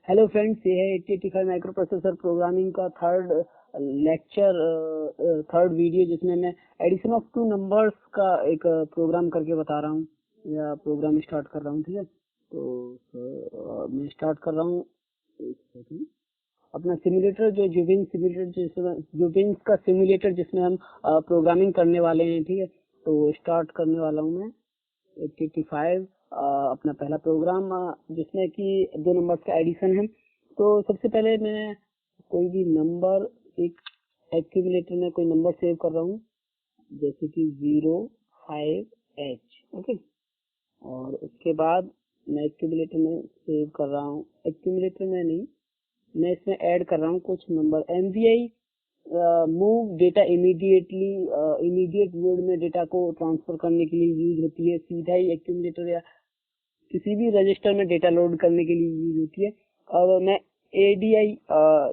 Hello friends, ये है 8085 micro processor programming का थर्ड लेक्चर, थर्ड वीडियो, जिसमें मैं एडिशन ऑफ टू नंबर्स का एक प्रोग्राम करके बता रहा हूँ या प्रोग्राम स्टार्ट कर रहा हूँ। ठीक है, तो मैं स्टार्ट कर रहा हूँ। एक सेकंड। अपना सिमुलेटर जो जुबिन सिमुलेटर, जिसमें जुबिन का सिमुलेटर जिसमें हम प्रोग्रामिंग करने वाले हैं। ठीक है, तो स्टार्ट करने वाला हूँ मैं 8085 अपना पहला प्रोग्राम, जिसमें कि दो नंबर्स का एडिशन है। तो सबसे पहले मैं कोई भी नंबर एक एक्यूमुलेटर में कोई नंबर सेव कर रहा हूँ, जैसे कि 05H। ओके, और उसके बाद मैं एक्यूमुलेटर में सेव कर रहा हूँ, एक्यूमुलेटर में नहीं, मैं इसमें ऐड कर रहा हूँ कुछ number. MVI move data immediately, immediate mode में डेटा को ट्रांसफर करने के लिए यूज होती है। सीधा ही एक्यूमुलेटर या किसी भी रजिस्टर में डेटा लोड करने के लिए यूज होती है। और मैं ADI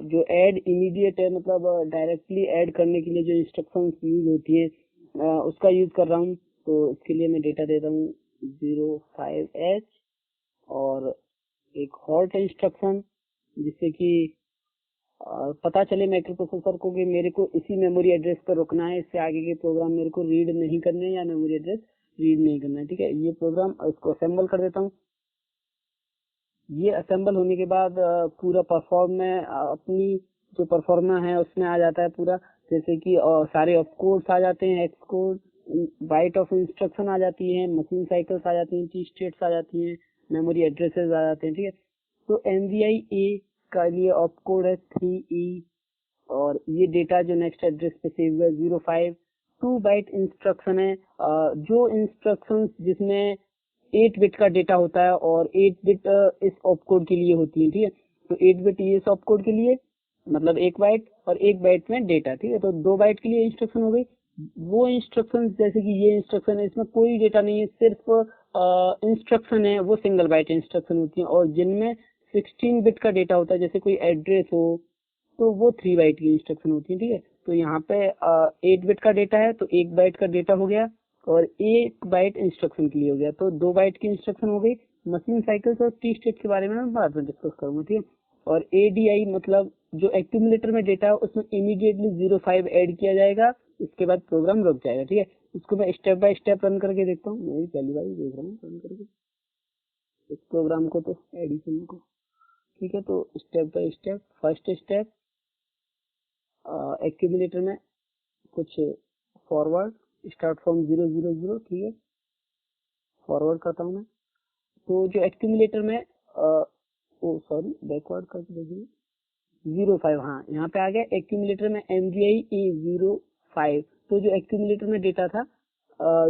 जो ऐड इमीडिएट है, मतलब डायरेक्टली ऐड करने के लिए जो इंस्ट्रक्शंस यूज होती है, उसका यूज कर रहा हूँ। तो इसके लिए मैं डेटा देता हूँ 05H और एक हॉल्ट इंस्ट्रक्शन, जिससे कि पता चले माइक्रो प्रोसेसर को कि मेरे को इसी मेमोरी एड्रेस पर रुकना है, इससे आगे के प्रोग्राम मेरे को रीड नहीं करने या मेमोरी एड्रेस रीड नहीं करना है। ठीक है, ये प्रोग्राम इसको असेंबल कर देता हूँ। ये असेंबल होने के बाद पूरा परफॉर्म में अपनी जो परफॉर्मा है उसमें आ जाता है पूरा, जैसे कि सारे ऑफ कोड्स आ जाते हैं, X code, byte of instruction आ जाती है, मशीन साइकिल्स आ जाती हैं, टी स्टेट्स आ जाती हैं, मेमोरी एड्रेसेस आ जाते हैं। ठीक है, तो MVI A का लिए ऑफ कोड है 3E, और ये डेटा जो नेक्स्ट एड्रेस पे सेव हुआ 05। 2 बाइट इंस्ट्रक्शन है, जो इंस्ट्रक्शंस जिसमें 8 बिट का डेटा होता है, और 8 बिट इस ऑप कोड के लिए होती है। ठीक है, तो 8 बिट ये इस ऑप कोड के लिए, मतलब 1 बाइट, और 1 बाइट में डेटा। ठीक है, तो 2 बाइट के लिए इंस्ट्रक्शन हो गई। वो इंस्ट्रक्शन जैसे कि ये इंस्ट्रक्शन है, इसमें कोई डेटा नहीं है, सिर्फ इंस्ट्रक्शन है, वो सिंगल बाइट इंस्ट्रक्शन होती है। और जिनमें 16 बिट का डेटा होता है, जैसे कोई एड्रेस हो, तो वो 3 बाइट की इंस्ट्रक्शन होती है। ठीक है, तो यहाँ पे 8 बिट का डेटा है, तो 1 बाइट का डेटा हो गया, और 1 बाइट इंस्ट्रक्शन के लिए हो गया, तो 2 बाइट की इंस्ट्रक्शन हो गई। मशीन साइकिल्स और टी स्टेट के बारे में मैं बाद में डिस्कस करूंगा। ठीक है, और ADI मतलब जो एक्यूमुलेटर में डेटा है उसमें इमीडिएटली 05 ऐड किया जाएगा, इसके बाद प्रोग्राम रुक जाएगा। ठीक है, इसको मैं स्टेप बाय स्टेप रन करके देखता हूँ। मैं पहली बार देख रहा हूँ रन करके इस प्रोग्राम को, तो एडिशन को। ठीक है, तो step by step, first step accumulator में कुछ फॉरवर्ड, स्टार्ट फ्रॉम 000। ठीक है, फॉरवर्ड करता हूँ मैं। तो जो एक्यूमुलेटर में सॉरी, बैकवर्ड करके देखिए 05, हाँ यहाँ पे आ गया। एक्यूमुलेटर में MVI E05, तो जो एक्यूमुलेटर में डेटा था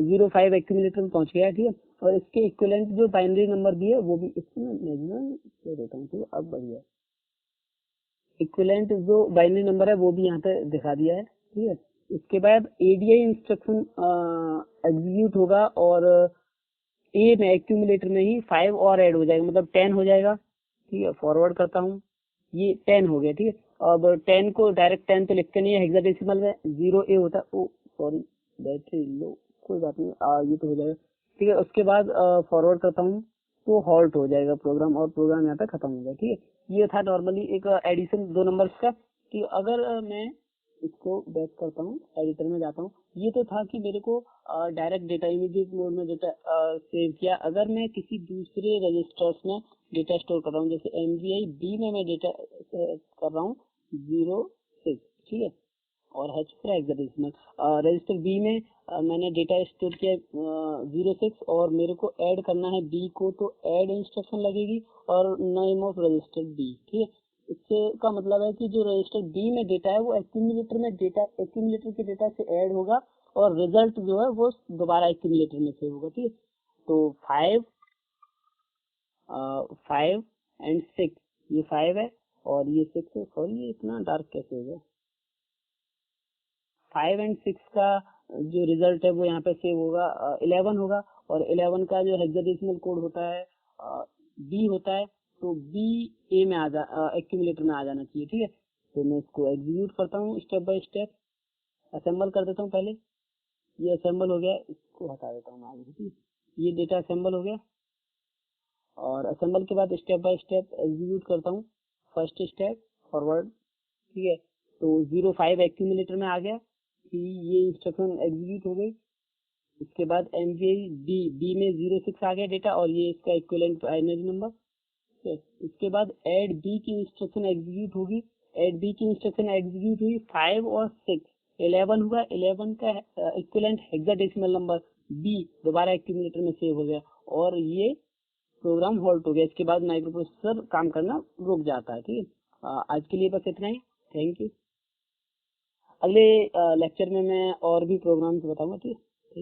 05 एक्यूमुलेटर में पहुंच गया। ठीक है, और इसके इक्विवेलेंट जो बाइनरी नंबर दिए वो भी इसमें मैक्सिमम दे देता हूँ। ठीक है, अब बढ़िया, इक्विवेलेंट जो बाइनरी नंबर है वो भी यहाँ पे दिखा दिया है। ठीक है, इसके बाद ADI इंस्ट्रक्शन एग्जीक्यूट होगा, और ए में एक्यूमुलेटर में ही 5 और ऐड हो जाएगा, मतलब 10 हो जाएगा। ठीक है, फॉरवर्ड करता हूँ, ये 10 हो गया। ठीक है, अब 10 को डायरेक्ट 10 तो लिखते नहीं है, हेक्साडेसिमल में 0A होता है। ओ सॉरी, बैटरी लो, कोई बात नहीं, ये तो हो जाएगा। ठीक है, उसके बाद फॉरवर्ड करता हूँ, तो हॉल्ट हो जाएगा प्रोग्राम, और प्रोग्राम यहाँ पे खत्म हो गया। ठीक है, ये था नॉर्मली एक एडिशन दो नंबर्स का। कि अगर मैं इसको बैक करता हूँ, एडिटर में जाता हूँ, ये तो था कि मेरे को डायरेक्ट डेटा इमीडिएट मोड में डेटा सेव किया। अगर मैं किसी दूसरे रजिस्टर्स में डेटा स्टोर कर रहा हूँ, जैसे MVI B में मैं डेटा कर रहा हूँ 06। ठीक है, और H पर हेक्साडेसिमल, रजिस्टर B में मैंने डेटा स्टोर किया 06, और मेरे को ऐड करना है B को, तो ऐड इंस्ट्रक्शन लगेगी, और नेम ऑफ रजिस्टर B। ठीक है, इससे का मतलब है कि जो रजिस्टर B में डेटा है वो एक्यूमुलेटर में डेटा, एक्यूमुलेटर के डेटा से ऐड होगा, और रिजल्ट जो है वो दोबारा एक्यूमुलेटर में सेव होगा। ठीक है, तो 5 एंड 6, ये 5 है और ये 6 है। सॉरी, ये इतना डार्क कैसे हो गया। 5 एंड 6 का जो रिजल्ट है वो यहाँ पे सेव होगा, 11 होगा, और 11 का जो हेक्साडेसिमल कोड होता है B होता है, तो B A में आ जा, एक्यूमुलेटर में आ जाना चाहिए। ठीक है, तो मैं इसको एग्जीक्यूट करता हूँ स्टेप बाय स्टेप, असेंबल कर देता हूँ पहले। ये असेंबल हो गया, इसको हटा देता हूँ आगे। ठीक है, ये डेटा असेंबल हो गया, और असेंबल के बाद स्टेप बाय स्टेप एग्जीक्यूट करता हूँ। फर्स्ट स्टेप फॉरवर्ड, ठीक है। तो 05 एक्यूमुलेटर में आ गया कि ये इंस्ट्रक्शन एग्जीक्यूट हो गई। इसके बाद MVI डी में 06 आ गया डेटा और ये इसका इक्विवेलेंट बाइनरी नंबर, ठीक है। इसके बाद ऐड बी की इंस्ट्रक्शन एग्जीक्यूट होगी। ऐड बी की इंस्ट्रक्शन एग्जीक्यूट हुई 5 और 6, 11 हुआ। 11 का इक्विवेलेंट हेक्साडेसिमल नंबर बी दोबारा एक्यूमुलेटर में सेव हो गया और ये प्रोग्राम होल्ड हो गया। इसके बाद माइक्रो प्रोसेसर काम करना रुक जाता है, ठीक है। आज के लिए बस इतना ही, थैंक यू। अगले लेक्चर में मैं और भी प्रोग्राम्स बताऊंगा, ठीक है।